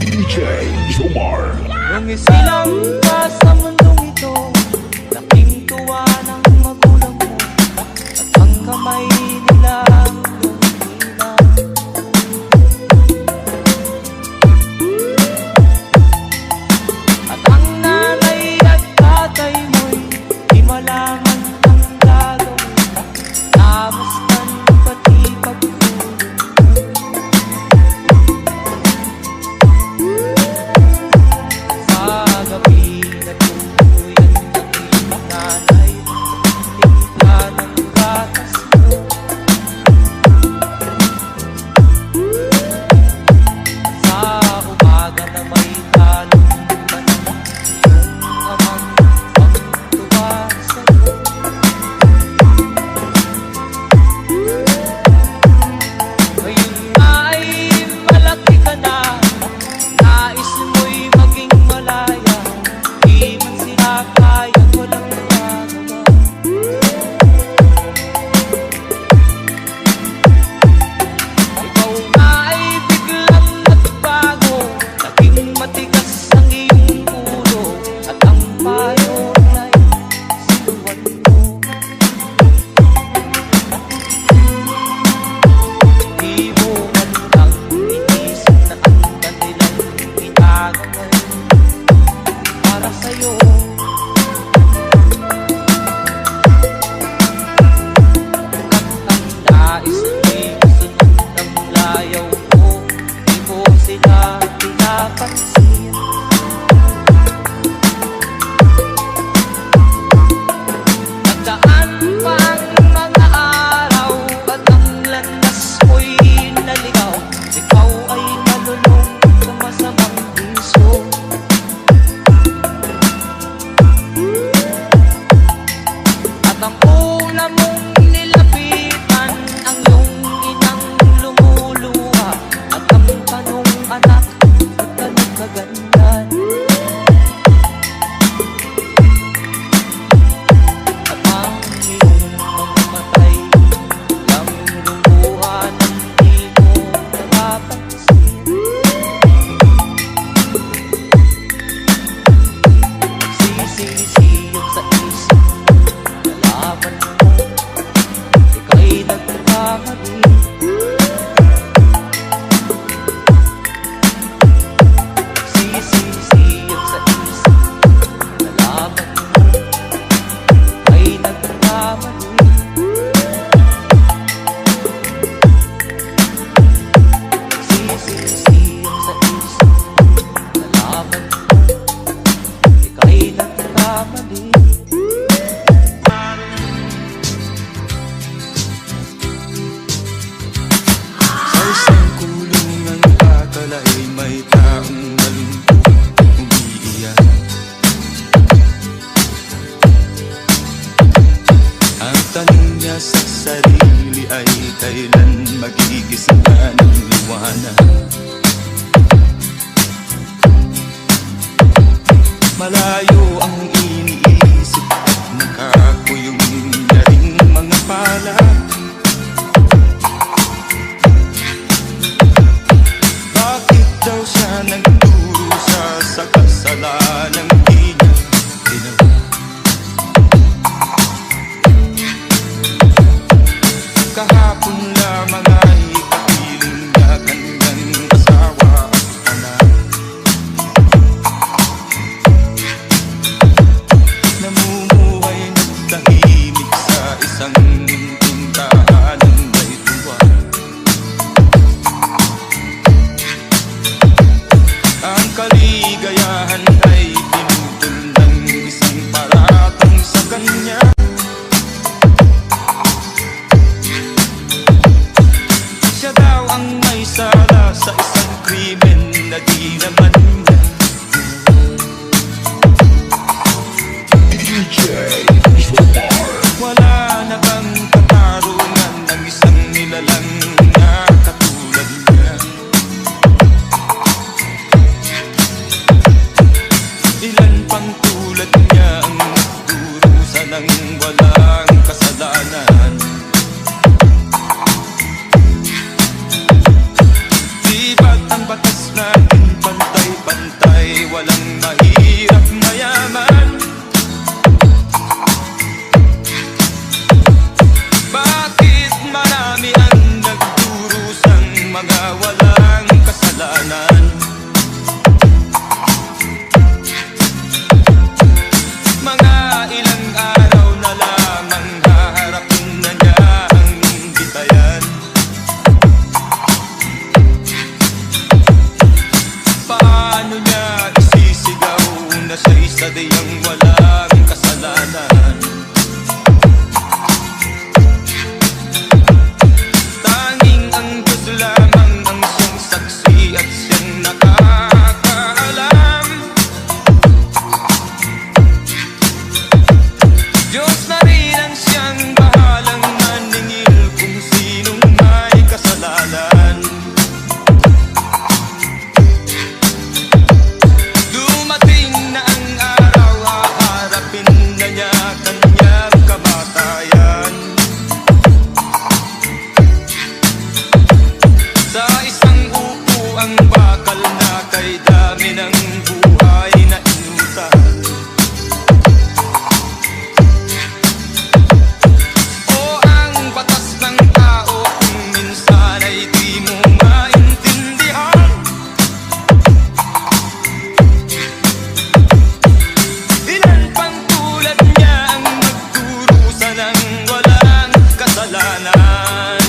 DJ Jomar. Nung isilang ka sa mundong ito, laking tuwa ng magulang mo, at ang kamay nila lumihina. At ang nanay at tatay mo'y di malaman ang gagawin, namastan pati pagtulog. Sa gabi nagtuluyan ang iyong nanay, timpla ng gatas mo. Sa umaga na may talumpan, iyong amang pagtuwa sa'yo. Ngayon nga ay malaki ka na, nais mo'y maging malaya, di man sila kayang walang magagawa. Ikaw nga ay biglang nagbago, naging matigas ang iyong ulo, at ang payo ay sinuwan mo. Di mo man lang inisip na ang kanilang ginagawa para sa'yo. At ang nais mo'y sunod ang layaw mo, di mo sila pinapansin. Nagdaan pa ang mga araw, at ang landas mo'y naligaw. Ikaw ay nalulong sa masamang bisyo. At ang una mong nilapitan, ang iyong inang lumuluha, at ang tanong, anak, ba't ka nagkaganyan? At ang iyong mga matay lang lumuha ng di mo napapansin. Nagsisisi-siyong sa isip, nalaman mo, ika'y nagkamali. Nagsisisi-siyong sa isip, nalaman mo, ika'y nagkamali. Nagsisisi-siyong sa isip, nalaman mo, ika'y nagkamali. Sa isang kulungan akala ay may taong malungkot umiiyak. Ang tanong niya sa sarili ay kailan magigising ka ng liwanag. Malayo ang iniisip at nakakuyong na ring mga palad. Bakit daw siya nagdurusa sa kasalanang di niya ginawa? Kahapon lamang ay kapiling niya kanyang asawa at anak. Namumuhay ng tahimik sa isang mundong pang tulad niya ang nagdurusa ng walang kasalanan. Di ba't ang batas natin pantay-pantay, walang mahirap mayaman? Bakit marami ang nagdurusang mga walang kasalanan? Mga ilang araw na lamang haharapin na niya ang bitayan. Paano niya isisigaw na siya'y sadyang walang kasalanan? Tanging ang Diyos lamang ang siyang saksi at siyang nakakaalam. Diyos na rin ang siyang bahalang maningil kung sinong may kasalanan. Dumating na ang araw, haharapin na niya kanyang kamatayan. Sa isang upo ang bakal na kay dami ng buhay na inutan. O ang batas ng tao kung minsan ay di mo maintindihan. Ilan pang tulad niya ang nagdurusa ng walang kasalanan.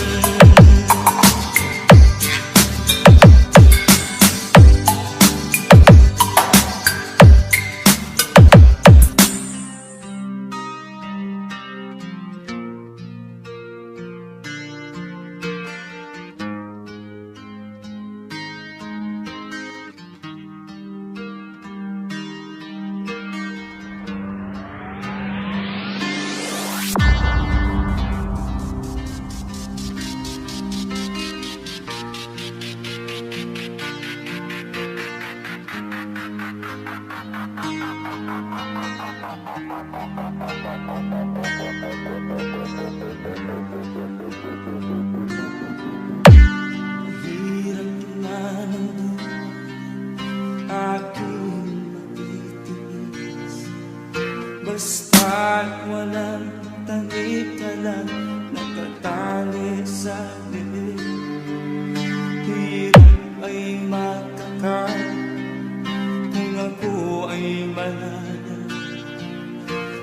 Hirap na ng aking matitiis, basta't walang tangip ka lang nakatali sa bibig. Hirap ay makakan kung ako ay malala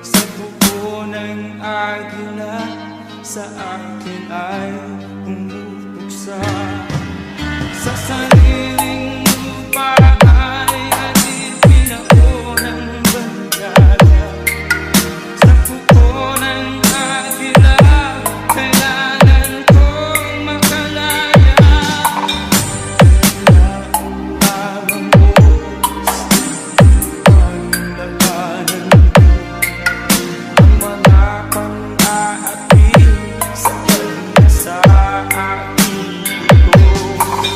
sa buko ng agila, sa akin ay pumutuksa. Sa sariling lupa ay ating pinaunang bandala. Sa buko ng agila, kailangan kong makalaya. Parang oras ang lalanan ko, ang mga pang-aapi sa kanya sa aking puso.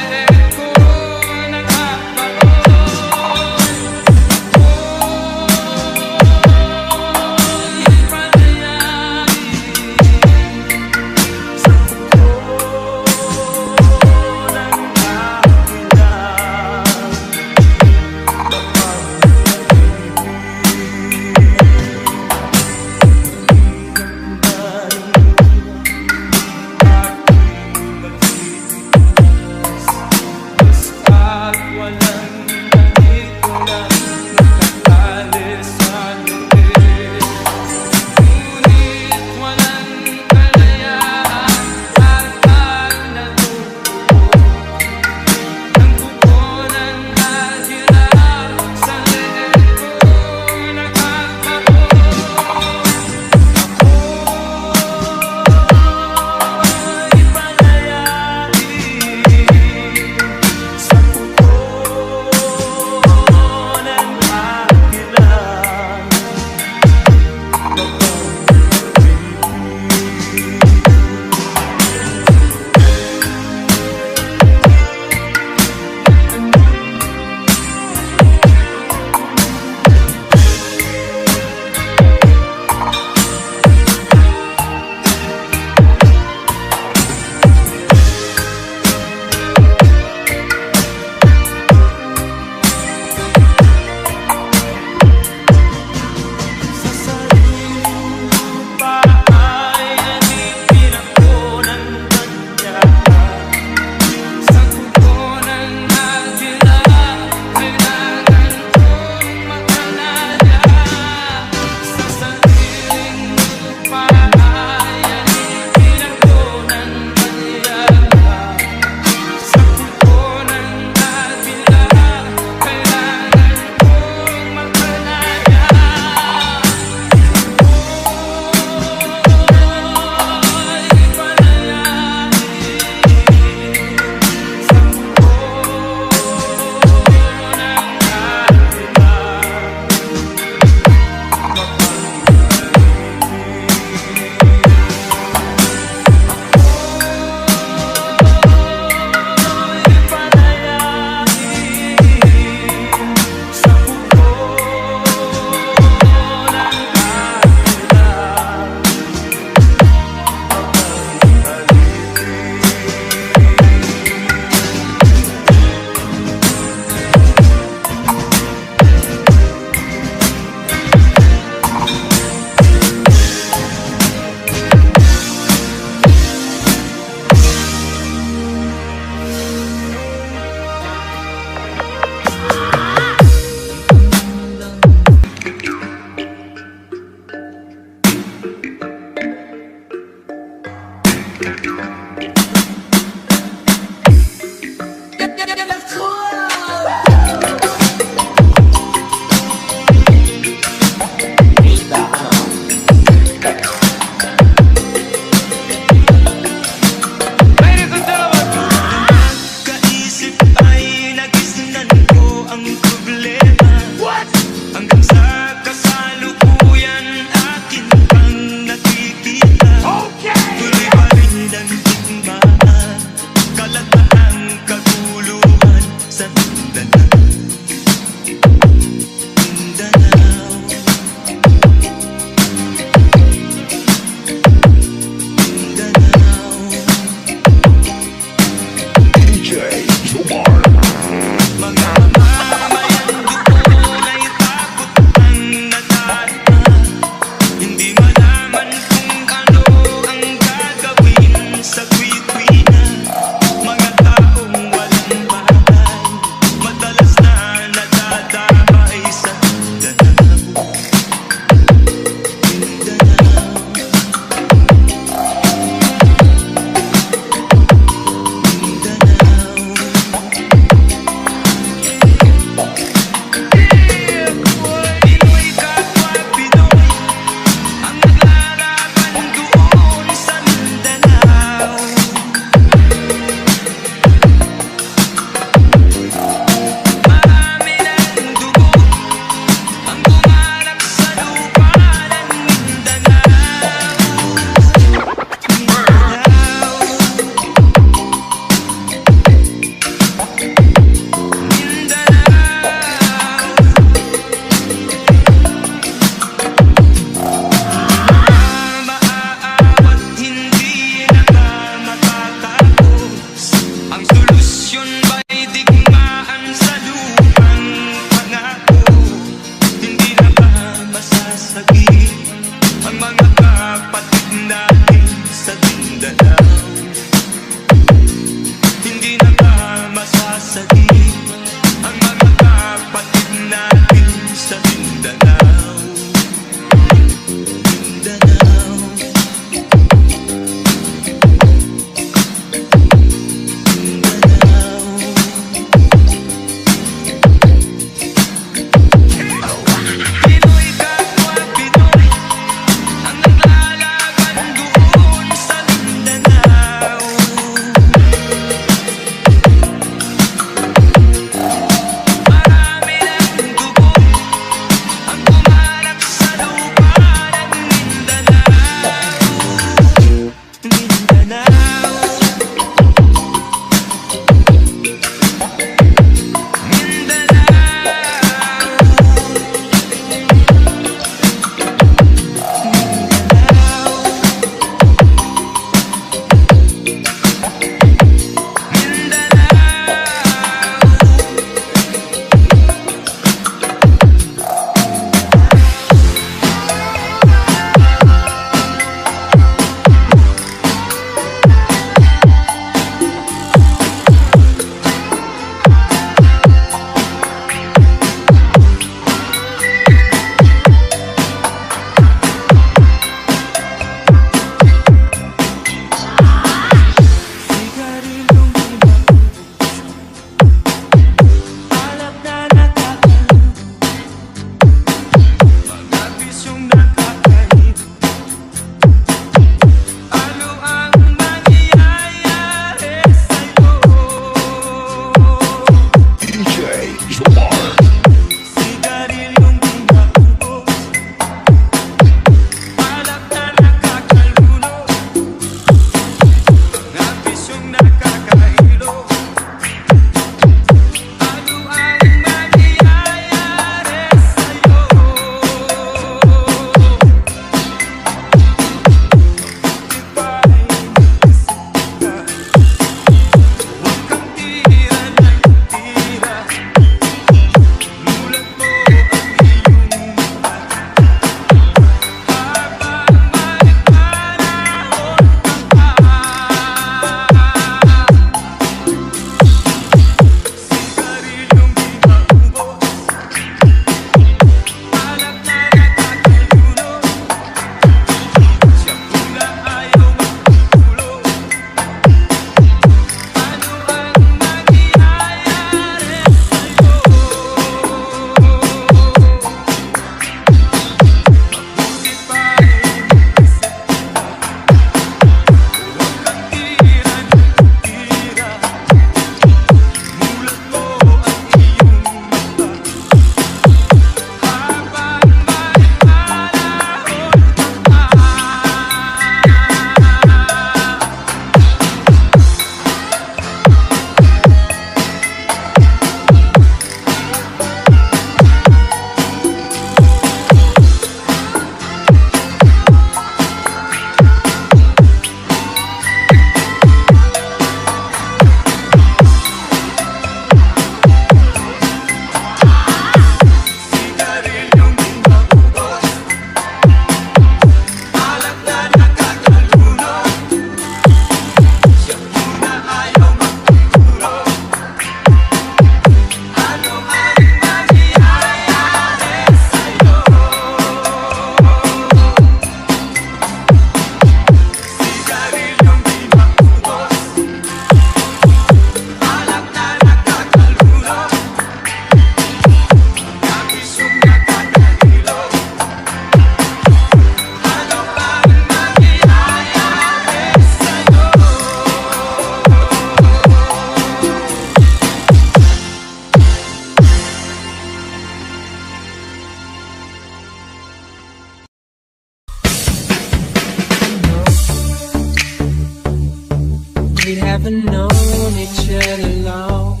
haven't known each other long,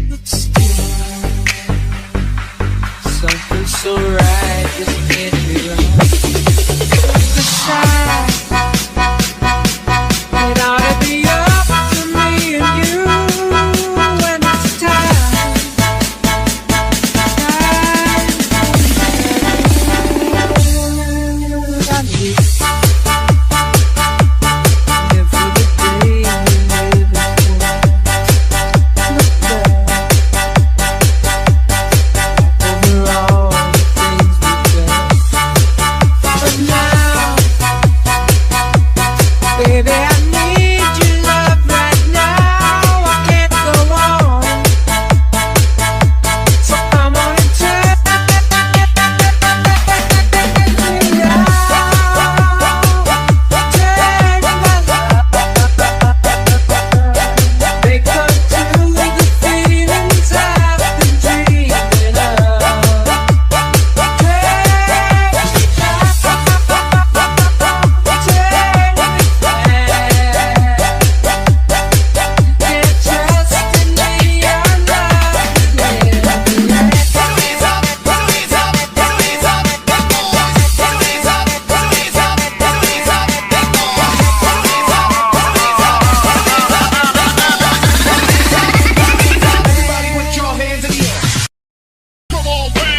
but still something so right just can't be wrong. Besides, it ought to be up to me and you when it's time. Baby, I need your love right now. I can't go on. So come on and turn me out. Turn my love. They come to the feelings I've been dreaming of. Everybody put your hands in the air. Come on, bang!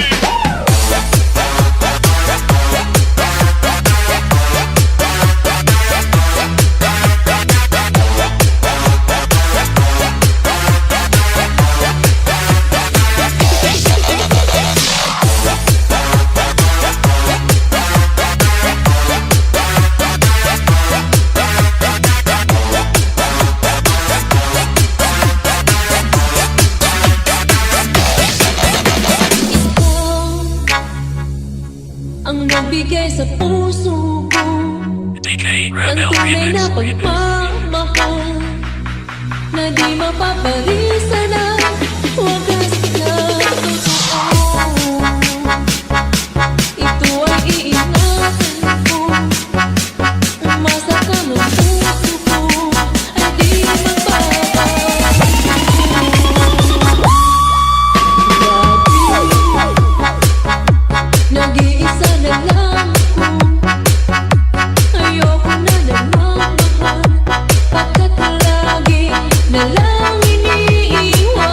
Ang nagbigay sa puso ko ng tunay na pagmamahal na di mapaparisa na wagas na totoo. Ito ay iingatan ko, umasa ka ng puso ko ay di magbabago. Nag-iisa na lang ako, ayoko na nagmamahal, pagkat lagi na lang iniiwan.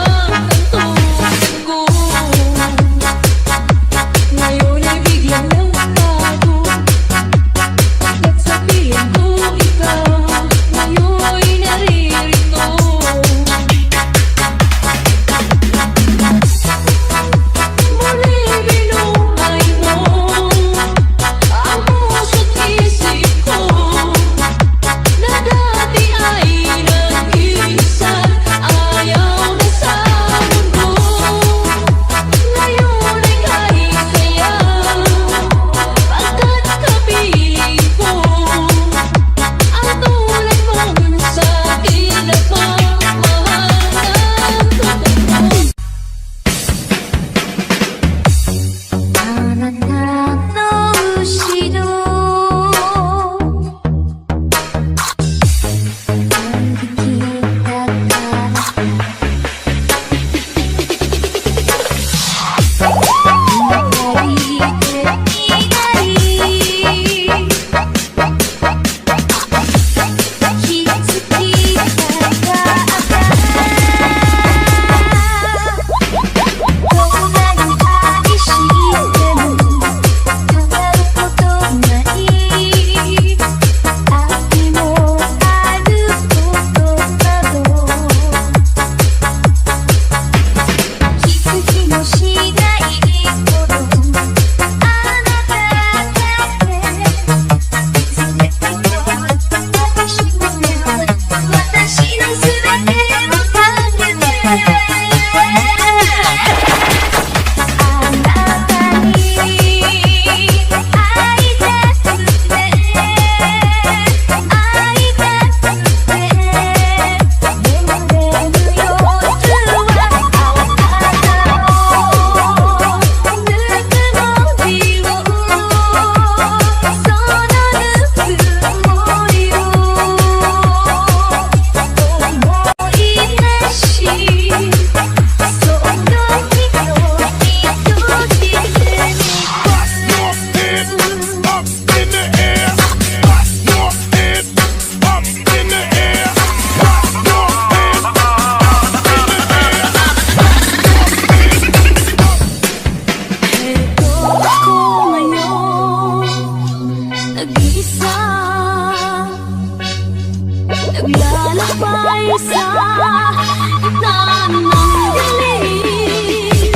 sa gitna ng dilim.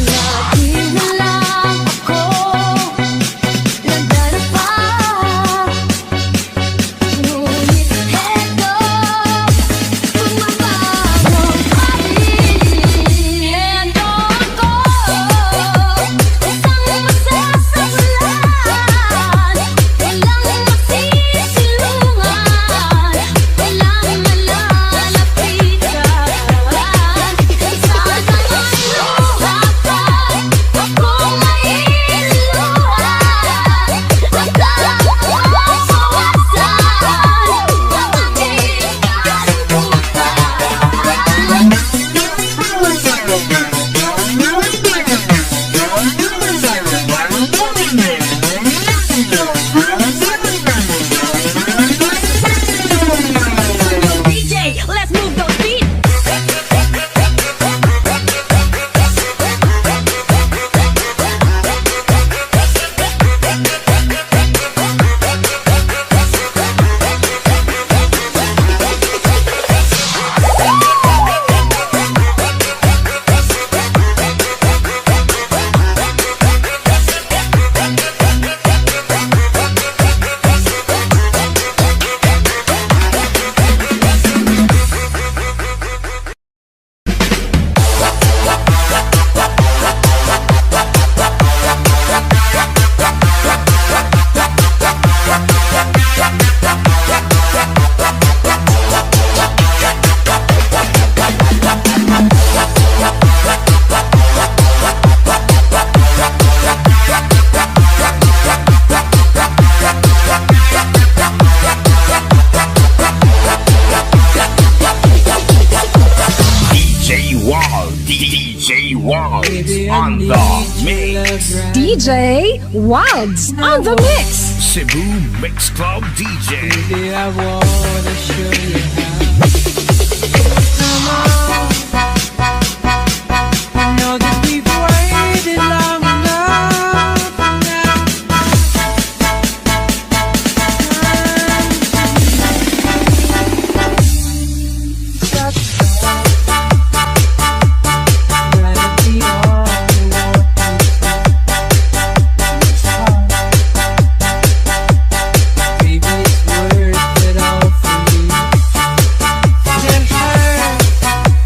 Lagi na lang ako nagdarapa, ngunit eto bumabago pa rin. Eto ako, isang masasabulan, walang masisilungan, walang malalapitan. Sana nga'y luha ka, ako mailuhan, at ang mabawasan ang aking kalimutan. DJ, let's move those feet. DJ Walds on the mix. DJ Wilds on the mix. Cebu Mix Club DJ. Baby, I wanna show you how. I know that we've waited long enough now. Gotta be all you want Baby, it's worth it all for you. It hurts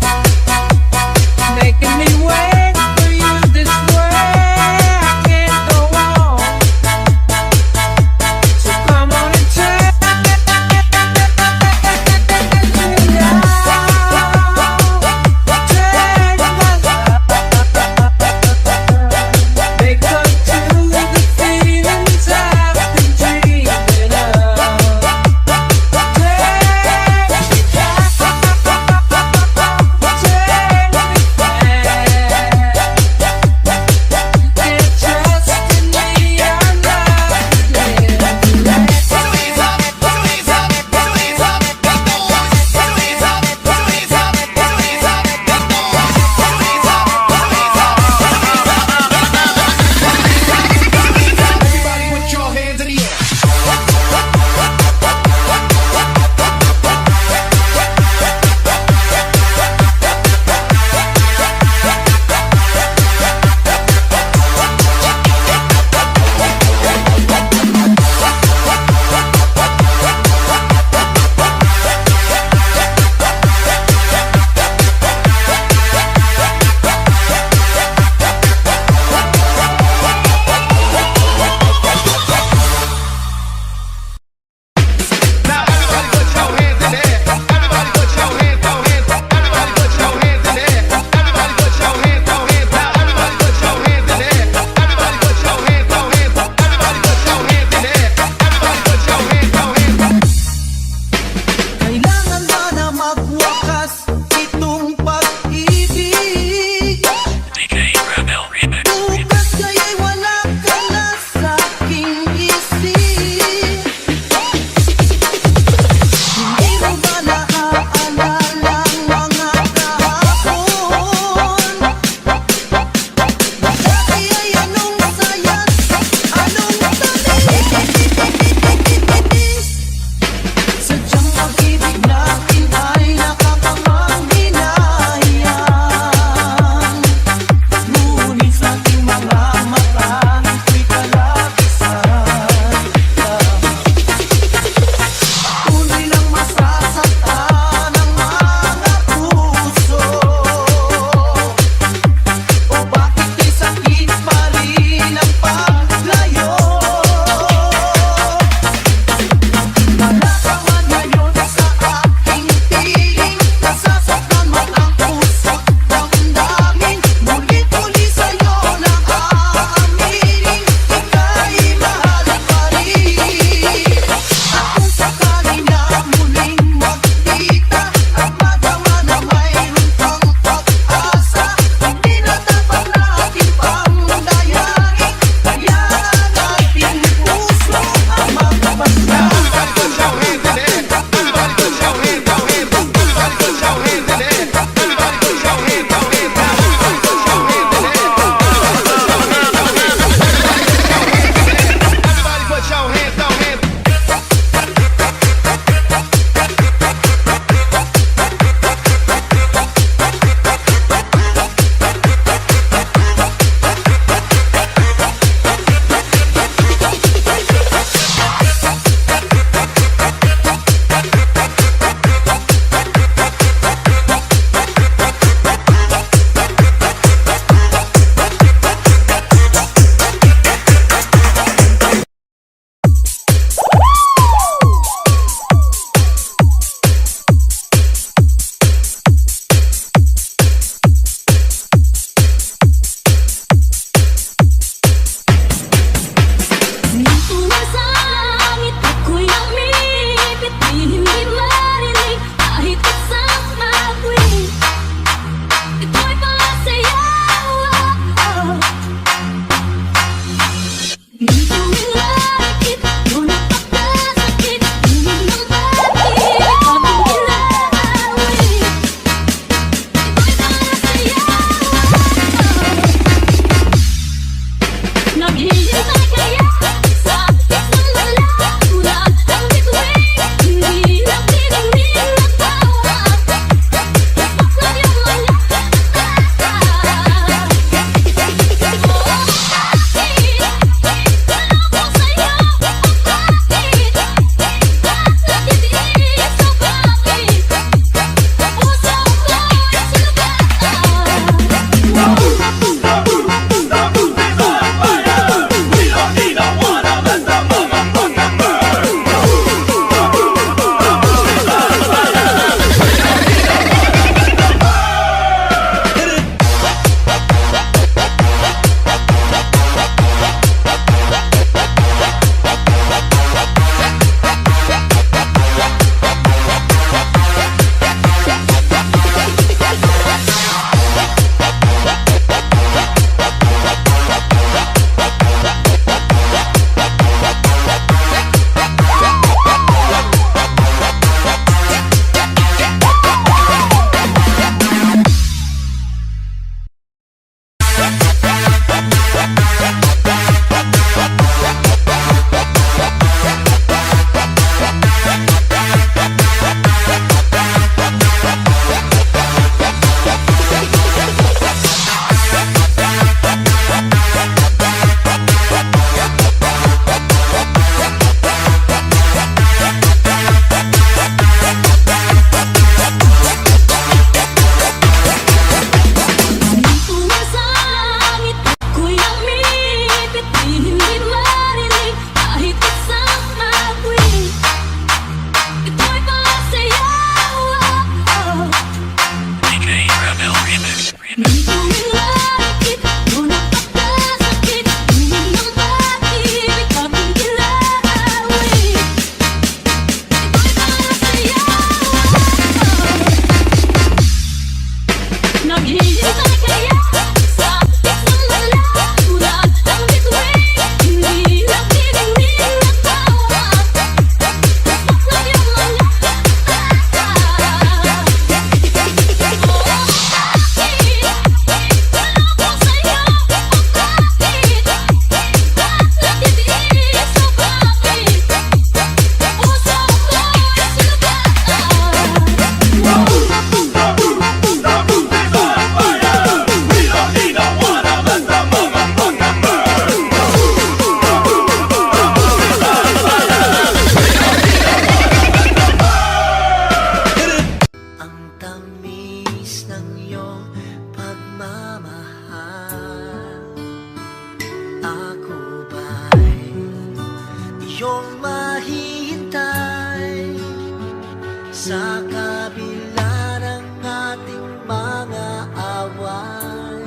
Sa kabila ng ating mga away,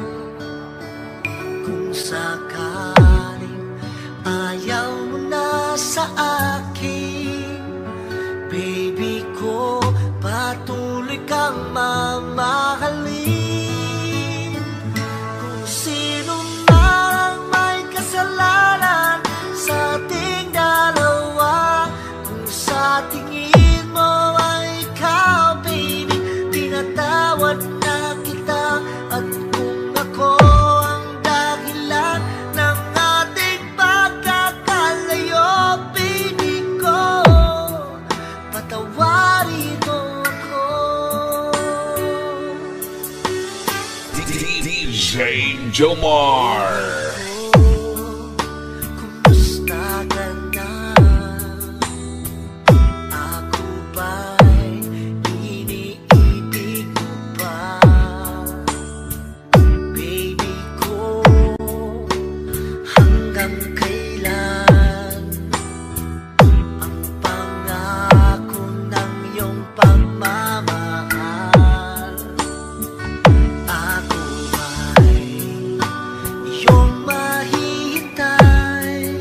kung sakaling ayaw mo na sa akin, baby ko, patuloy kang mamahalin. Kung sino man may kasalanan sa ating dalawa, kung sa tingin mo ay ikaw, baby, pinatawad na kita. At kung ako ang dahilan ng ating pagkakalayo, baby ko, patawarin mo ako. DJ Jomar. Kumusta ka na? Ako ba'y iniibig mo ba? Baby ko, hanggang kailan ang pangako ng iyong pagmamahal? Ako ba'y iyong mahihintay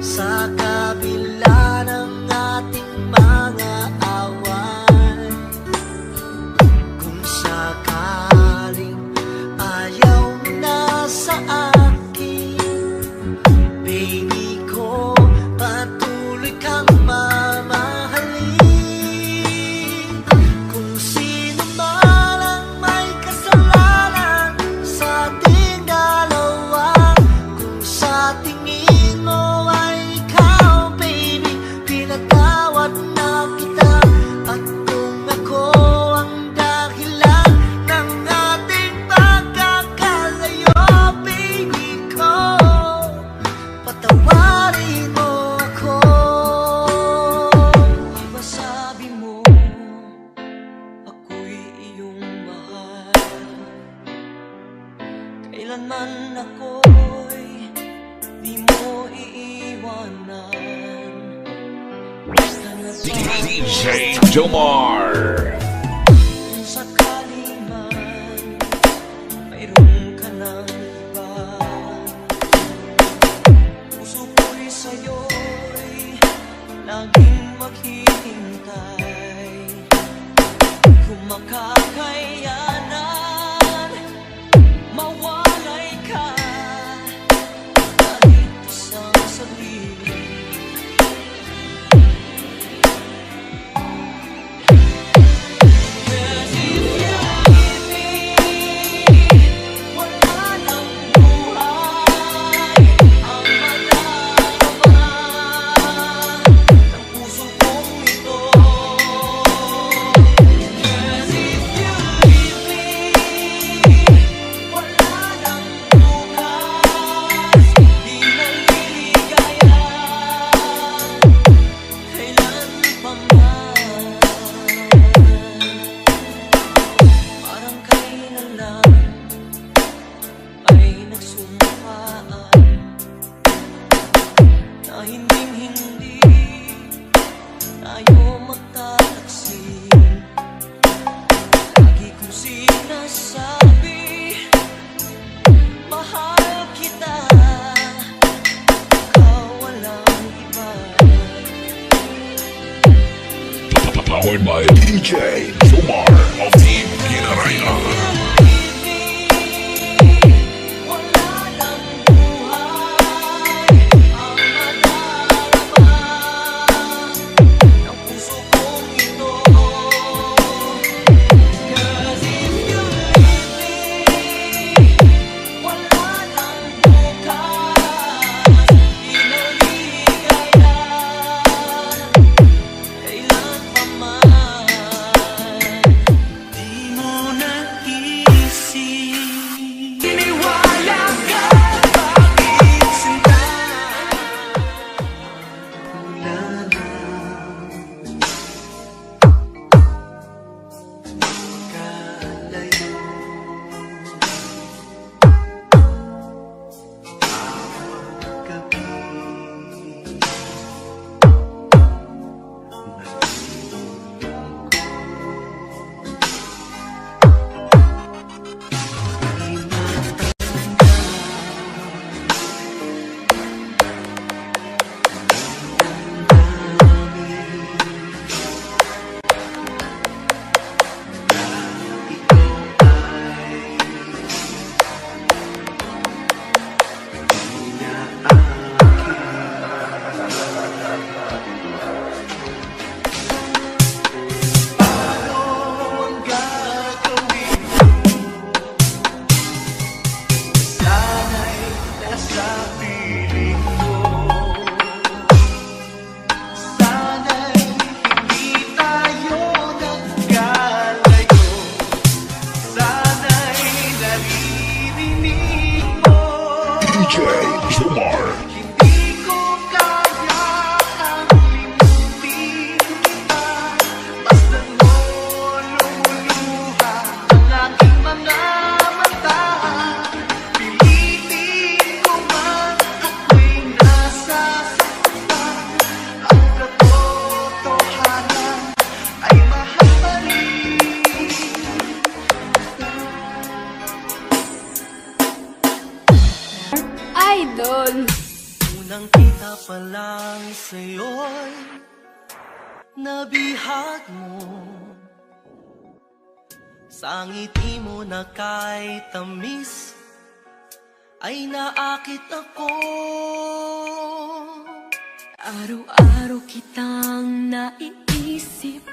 sa kabila ng ating mga away? Kung sakaling ayaw mo na sa akin, baby ko, patuloy kang mamahalin. Kung sino man ang may kasalanan sa ating dalawa, kung sa tingin mo ay ikaw, baby, pinatawad na kita. At kung ako ang dahilan ng ating pagkakalayo, baby ko, patawarin mo ako. Diba sabi mo, ako'y iyong mahal? Kailanman ako'y di mo iiwanan. Basta na DJ Jomar. kung sakali man mayroon ka ng iba, puso ko'y sa'yo'y laging maghihintay. Kung makakayanan, mawalay ka kahit isang saglit. Cause if you leave me, wala nang buhay ang madarama ng puso kong ito. Cause if you leave me, wala nang bukas, di naliligayan kailan pa man. Parang kailan lang ay nagsumpaan na hinding-hindi tayo magtataksin. Lagi kong sinasabi, mahal kita, ikaw walang iba. Powered by DJ Jomar of Team Ginaraya. Wala nang buhay ang madarama ng puso kong ito. Cause if you leave me, wala nang bukas, di naliligayan kailan pa man. Di mo na Kitang-kita pa lang sa'yo'y nabihag mo. Sa ngiti mo na kay tamis ay naakit ako. Araw-araw kitang naiisip,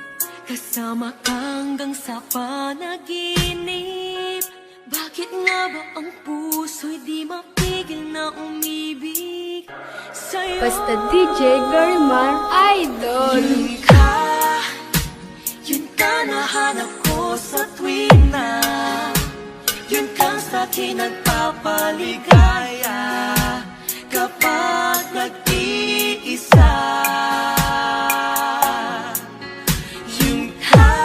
kasama kang hanggang sa panaginip. Bakit nga ba ang puso'y di mapigil na umibig sa'yo? Basta DJ Glorimar Idol. Yun ka nahanap ko sa tuwing na yun kang sa'kin nagpapaligaya kapag nag-iisa. Yun ka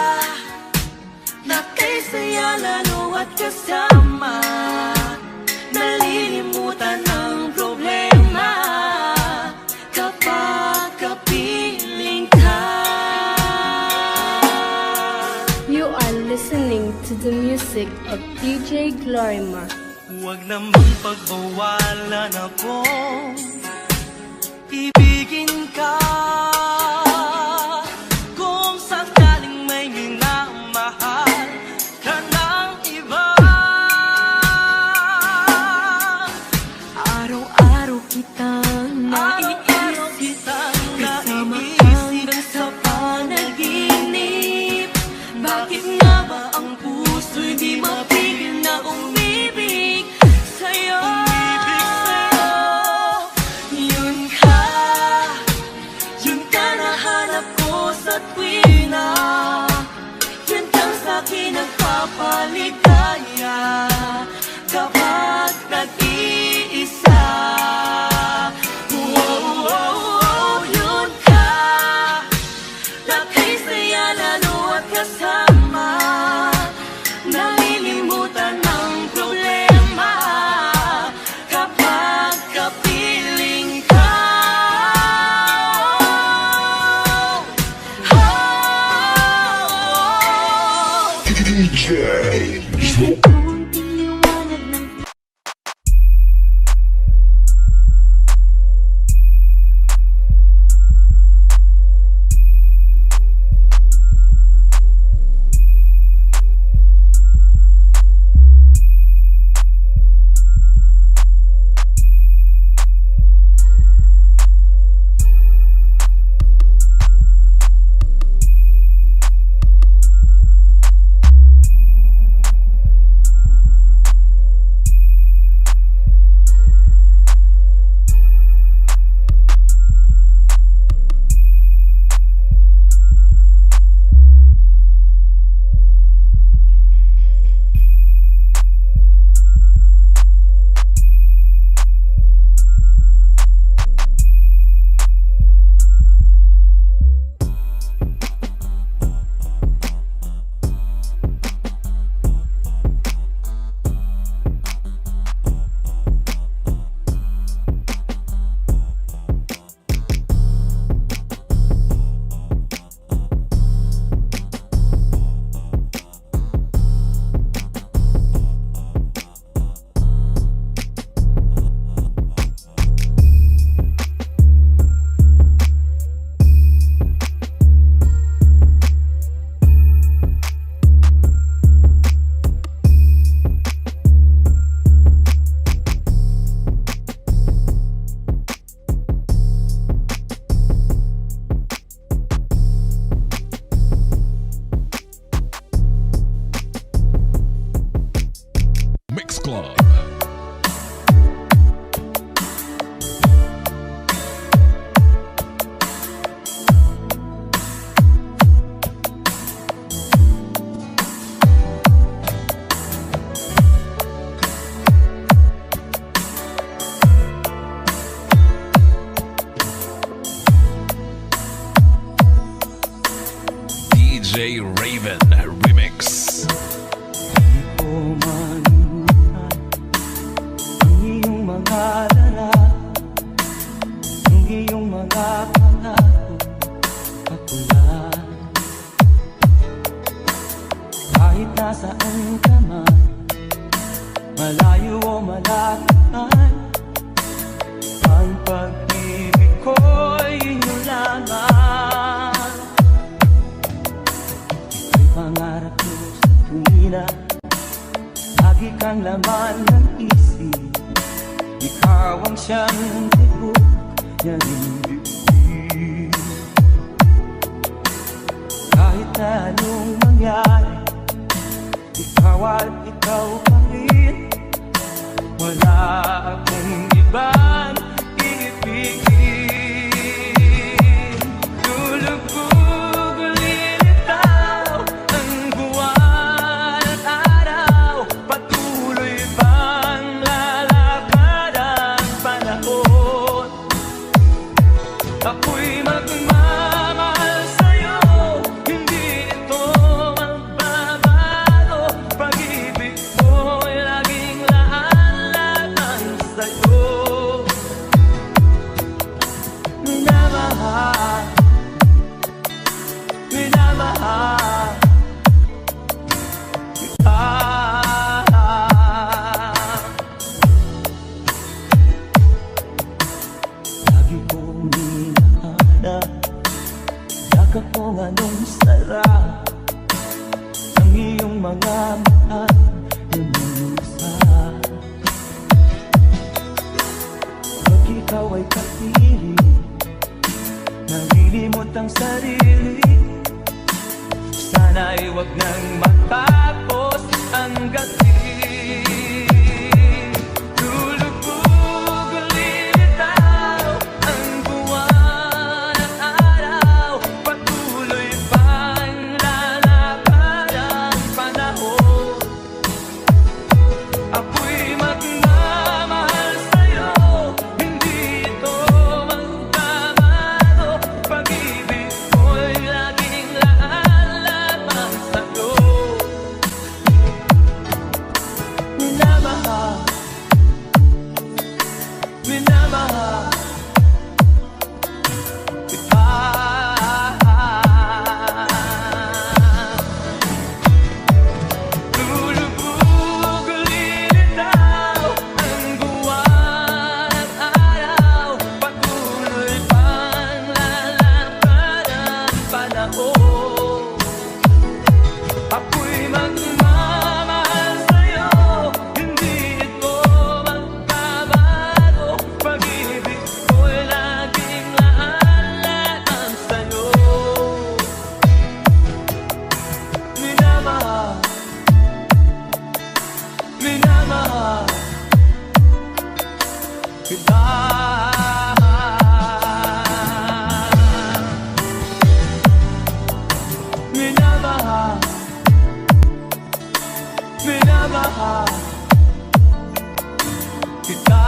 na kay saya lalo at kasama, nalilimutan ang problema kapag kapiling ka. You are listening to the music of DJ Glorimar. Huwag namang pagbawalan ako, ibigin ka. Kung sakaling may minamahal ka ng iba, Araw-araw kitang naiisip, kasama kang sa panaginip. Bakit nga ba ang puso'y di mapigil na umibig sa'yo? yun ka nahanap ko sa tuwing na yun kang sa'kin nagpapaligaya kapag nag-iisa. Yun ka na kay saya lalo at kasama, nalilimutan ang problema kapag kapiling ka. DJ Kunting liwanag ng Mix Club. DJ Raven Remix. Di ko malimutan ang iyong mga dala, ang iyong mga pangako patulan. Kahit nasaan ka man, malayo o malapit man, ang pag na lagi kang laman ng isip. Ikaw ang siyang tibok niya rin bibig. Kahit na anong mangyari, ikaw at ikaw pa rin. Wala akong ibang iibigin. Lulubog ulilitaw ang buwan at araw. Patuloy bang lalakad ang panahon? Ako'y magmamahal sa'yo, hindi ito magbabago. Pag-ibig ko'y laging laan sa'yo. Minamahal, minamahal kita. Lagi kong hinahanap, yakap kong anong sarap ng iyong mga mata lumulusad. Pag ikaw ay kapiling, nalilimot ang sarili. Sana'y wag nang matapos ang gabi. Lulubog ulilitaw ang buwan at araw. Patuloy pang lalakad ang panahon. Ako'y magmamahal sa'yo, hindi ito magbabago. Pag-ibig ko'y laging laan sa'yo. Minamahal, minamahal kita. Lulubog ulilitaw ang buwan at araw. Patuloy pang lalakad ang panahon. Ako'y magmamahal sa'yo, hindi ito magbabago. Pag-ibig ko'y laging laan sa'yo. Minamahal, minamahal kita. Minamahal, minamahal kita.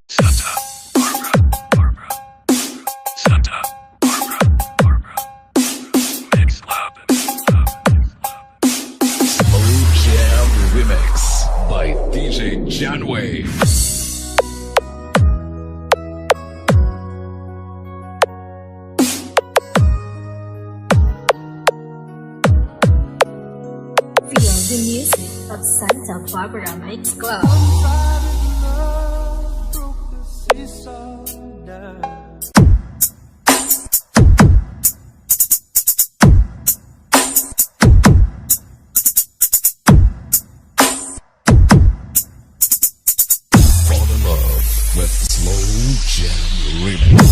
Santa Barbara. Santa Barbara. Mix Lab. Slow Jam Remix by DJ Janway. Feel the music of Santa Barbara Mix Club. Fall in love with Slow Jam Remix.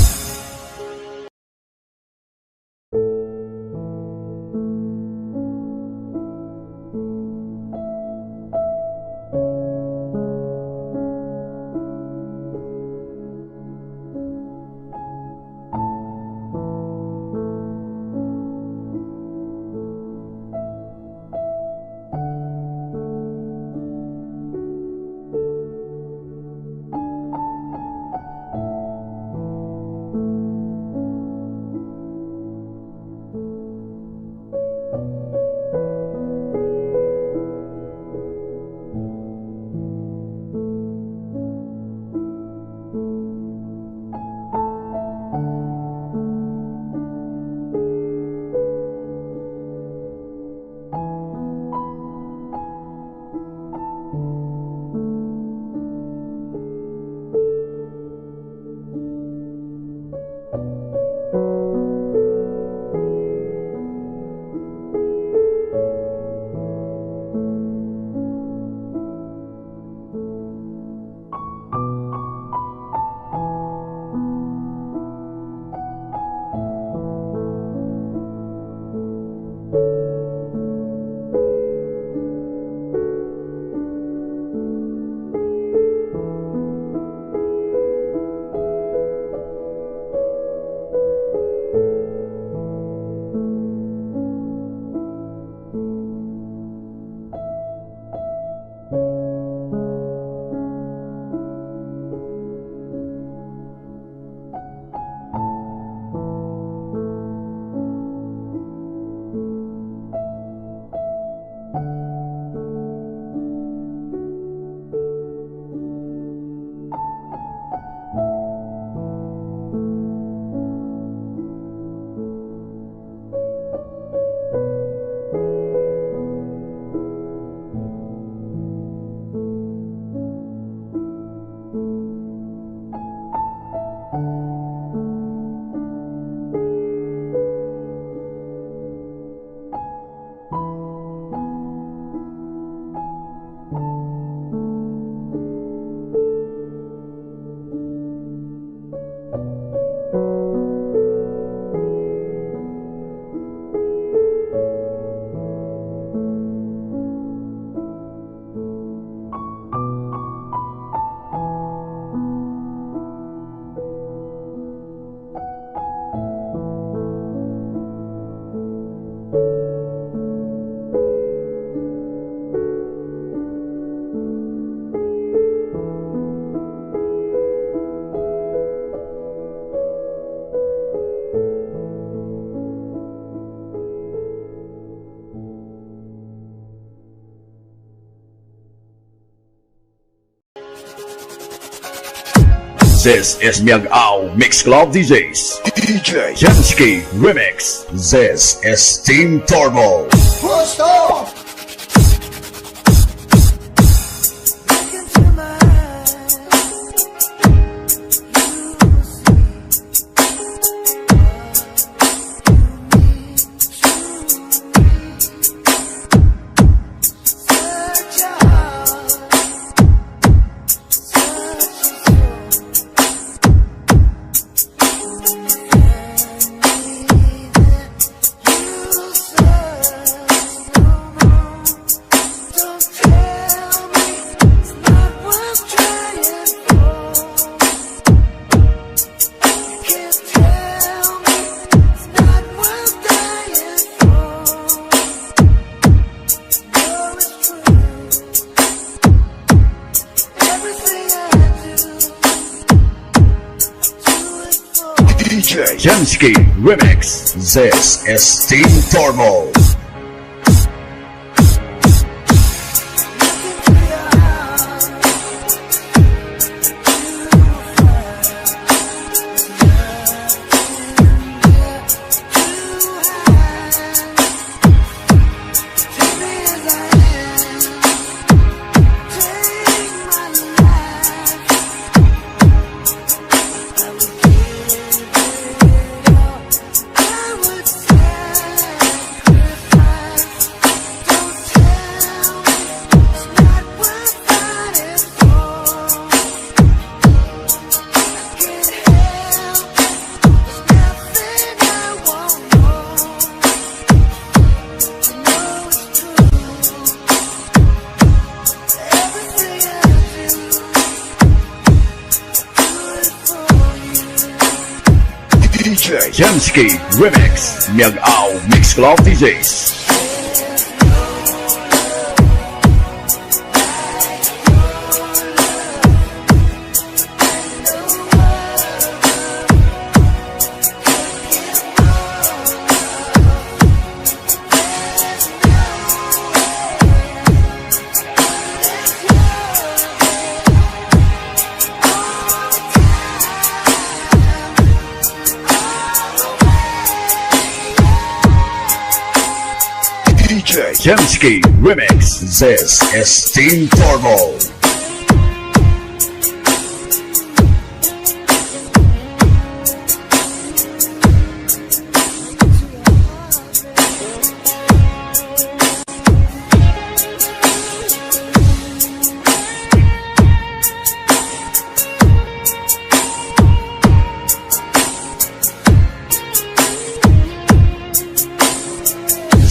This is Myung Ao Mix Club DJs. DJ Jensky Remix. This is Team Turbo. Push off! DJ Jensky Remix. This is Team Turbo. DJ Jensky Remix. Myung Ao Mix Club DJs. DJ Jensky Remix. This is Team Turbo.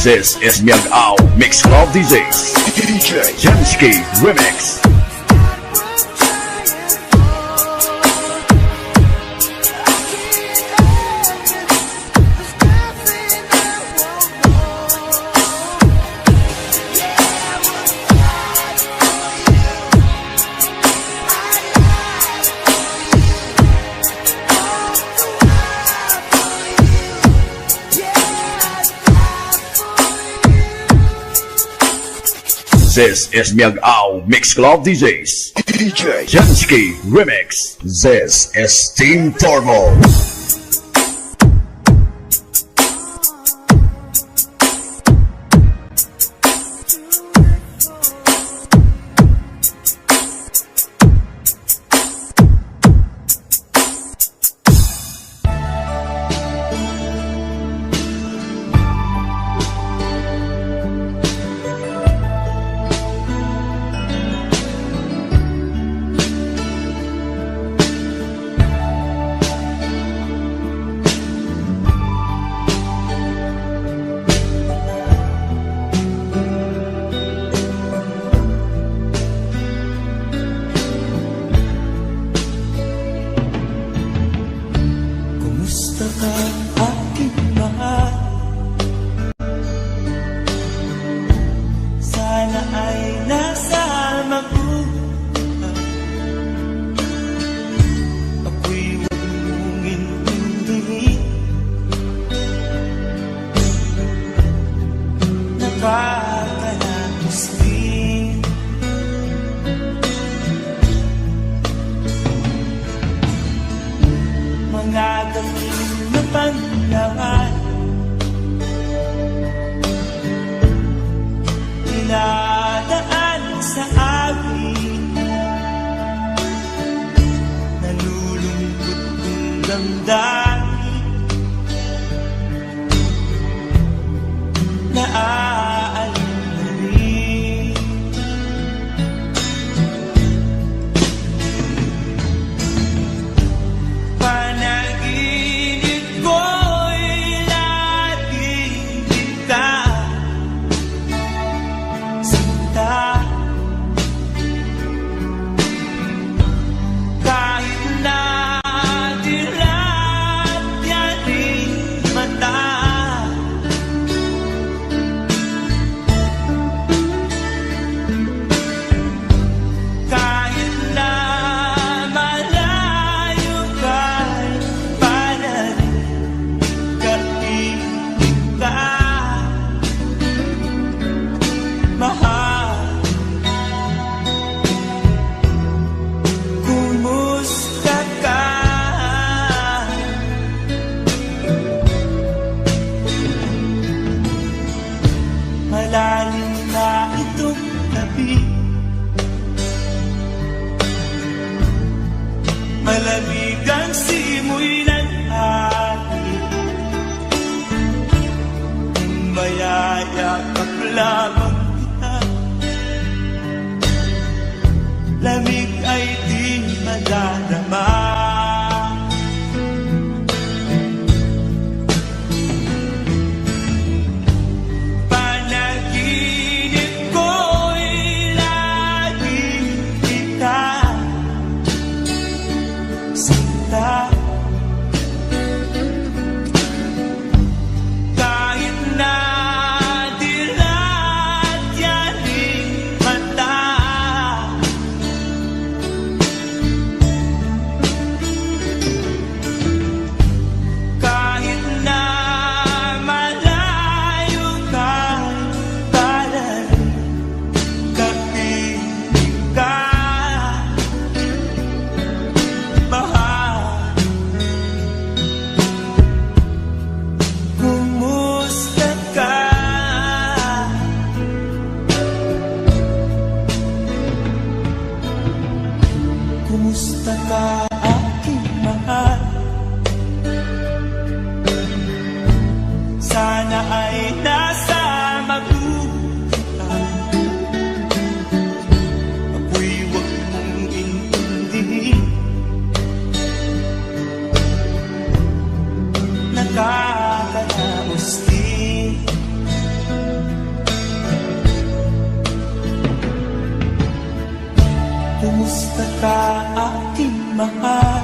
This is Myung Ao Mix Club DJs. DJ Jensky Remix. This is Myung Ao Mix Club DJs. DJ Jensky Remix. This is Team Turbo. damdamin naaalala na rin. Panaginip ko'y laging kita sinta. Kahit na dilat yaring mata, kahit na malayo ka'y panalig kaibig ka, mahal. Kumusta ka? Malalim na itong gabi, malamig ang simoy ng hangin, mayayakap lamang kita, lamig ay di madarama. Panaginip ko'y laging kita sinta. Kahit na dilat yaring mata, kahit na malayo ka'y panalig kaibig ka, mahal. Kumusta ka? Kumusta ka, aking mahal? Sana ay nasa mabuti ka. Ako'y huwag mong intindihin, nakakalaos din. Kumusta ka, aking mahal?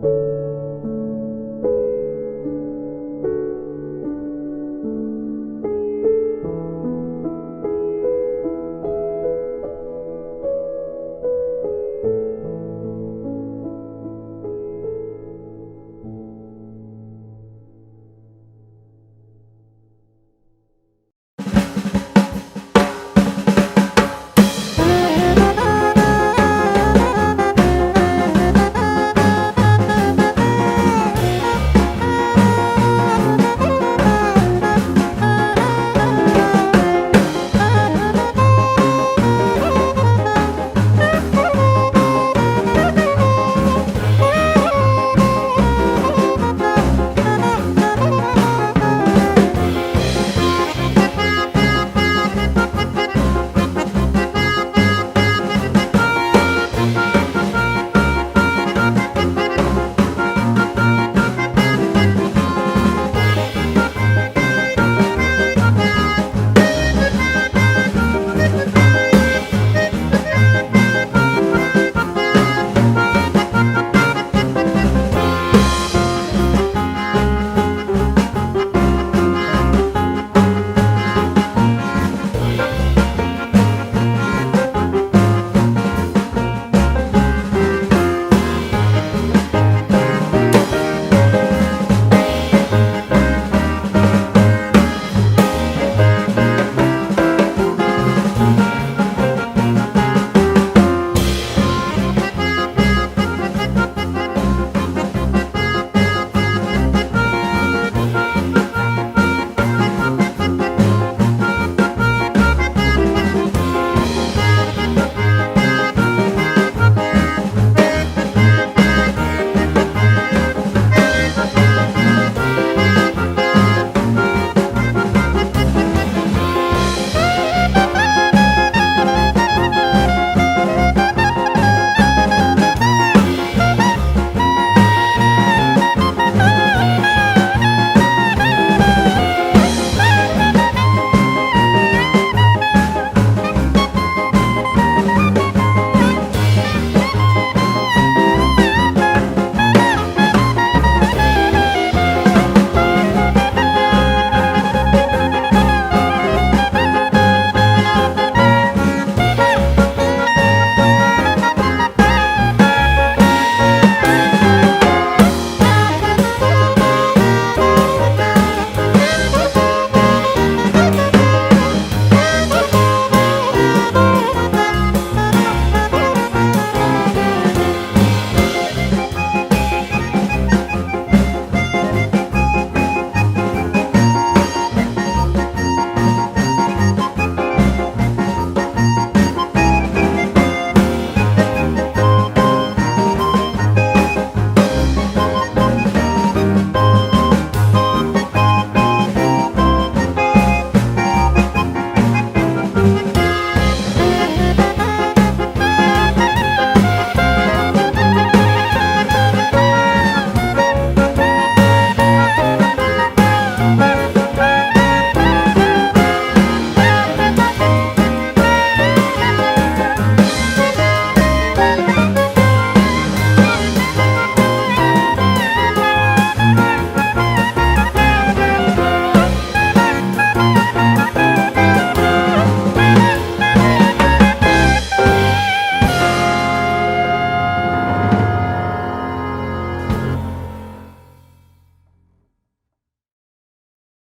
Thank